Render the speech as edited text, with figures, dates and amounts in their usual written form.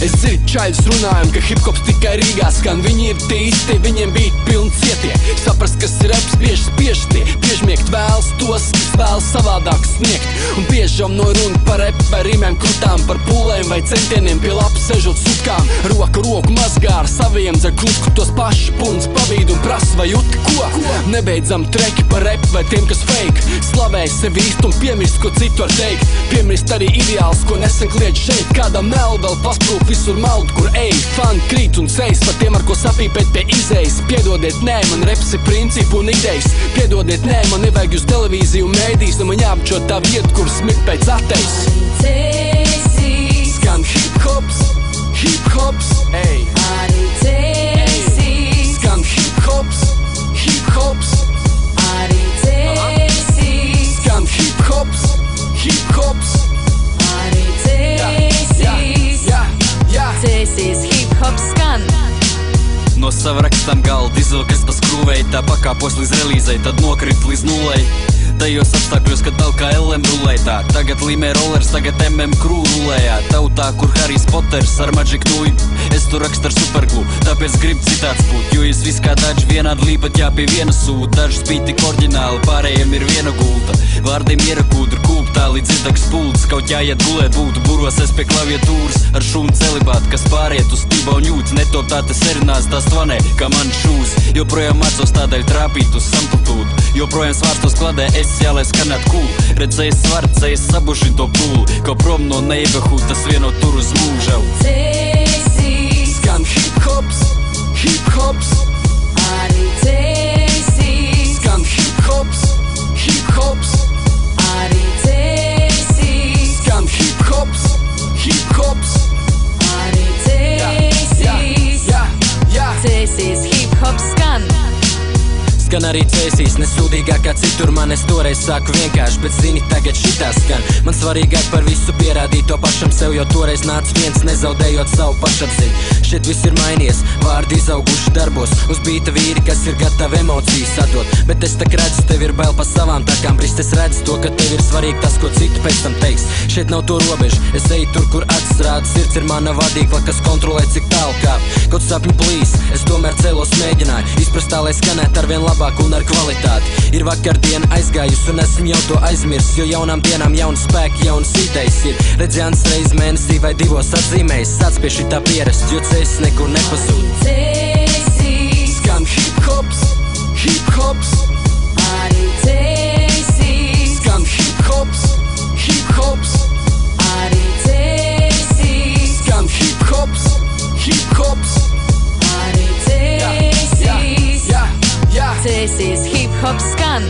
Es dzirdu čaļus runājam, ka hiphops tikai Rīgā skan. Viņi ir tie īsti, viņiem bija pilni cietie. Saprast, kas ir reps, bieži tie. Biežmiegt vēlas tos, kas vēlas savādāk sniegt. Un biežam no runa par rep, vai rimēm krutām, par pūlēm vai centieniem pie lapas sežot sutkām. Roku mazgā ar saviem dzer klusku, tos paši puns pavīd un prasa vai juti ko. Nebeidzam treki par rep vai tiem, kas fake. Slavēj sevi īstu un piemirst, ko citu var teikt. Piemirst arī ideāls, ko nesen kliedz šeit. Kādam nel vēl pasprūk visur maldu, kur ej. Fani krīt un cejas par tiem, ar ko sapīpēt pie izejas. Piedodiet, nē, man reps ir principu un idejas. Piedodiet, nē, man nevajag uz televīziju un mēdīs, un man jāapčot tā vieta, kur smirt pēc atejas. Skan hip-hops, hip-hops, ej. Arī cēsīs. Skan hip-hops, hip-hops, Arī cēsīs. skan hip-hops, hip-hops. Arī cēsīs. Cēsīs, hip-hops skan. No sava rakstām galda izvilkas pa skrūvei, tā pakāpos līdz relīzei, tad nokrit līdz nulei. Tajos apstākļos, kad talkā LM rulētā, tagad līmē rollers, tagad MM krū rulējā. Tautā, kur Harijs Poters ar Magic Nui, es tur rakstu ar superglū, tāpēc grib citāts būt. Jo es viss kā daži vienādi līpat jāpie viena sūta, dažas bija tik oriģināli, pārējiem ir viena gulta. Vārdiem ierakūdru kūptā līdz izdags pults, kaut jāiet gulēt būtu, buros es pie klaviatūras ar šūnu celibātu, kas pāriet uz tība un jūtas, netop tā te serinās, tās tvanē, kā man šūs. Joprojām mācos tādēļ trāpīt uz samplitūdu, joprojām svārstos kladē, es jālai skanēt cool. Redzējis svarcējis sabušin to pūli, ko prom no neighborhood, tas vieno tur uz mūžau. Cēsīs. Skan hip-hops, hip-hops, Arī cēsīs. skan hip-hops, hip-hops, Arī cēsīs. skan hip-hops, hip-hops. Arī cēsīs. Cēsīs, hip-hops skan. Skan arī cēsīs, nesūdīgāk kā citur man es toreiz sāku vienkārši, bet zini, tagad šitā skan. Man svarīgāk par visu pierādīt to pašam sev, jo toreiz nāc viens, nezaudējot savu pašapziņu. Šeit viss ir mainījies, vārdi izauguši darbos, uz bīta vīri, kas ir gatavi emocijas atdot. Bet es tak redzu, tev ir bail pa savām takām, brist es redzu to, ka tev ir svarīgi tas, ko citu pēc tam teiks. Šeit nav to robežu, es eju tur, kur acis rāda, sirds ir mana vadīkla, kas kontrolē cik tālu kāp. Kaut sapņu plīs, es tomēr cēlos mēģināju, izprast tā, lai skanētu arvien labāk un ar kvalitāti. Ir vakardiena aizgājusi un esmu jau to aizmirs, jo jaunām dienām jauns spēki, jauns idejas ir. Redzēns reiz mēnesī vai divos atzīmējis, sāc pie šitā pierast, jo cēsis nekur nepazūd. Cēsīs. Skan hip-hops, hip-hops, Arī cēsīs. skan hip-hops, hip-hops, Arī cēsīs. skan hip-hops, hip-hops. Arī cēsīs. Cēsīs, hip-hops skan.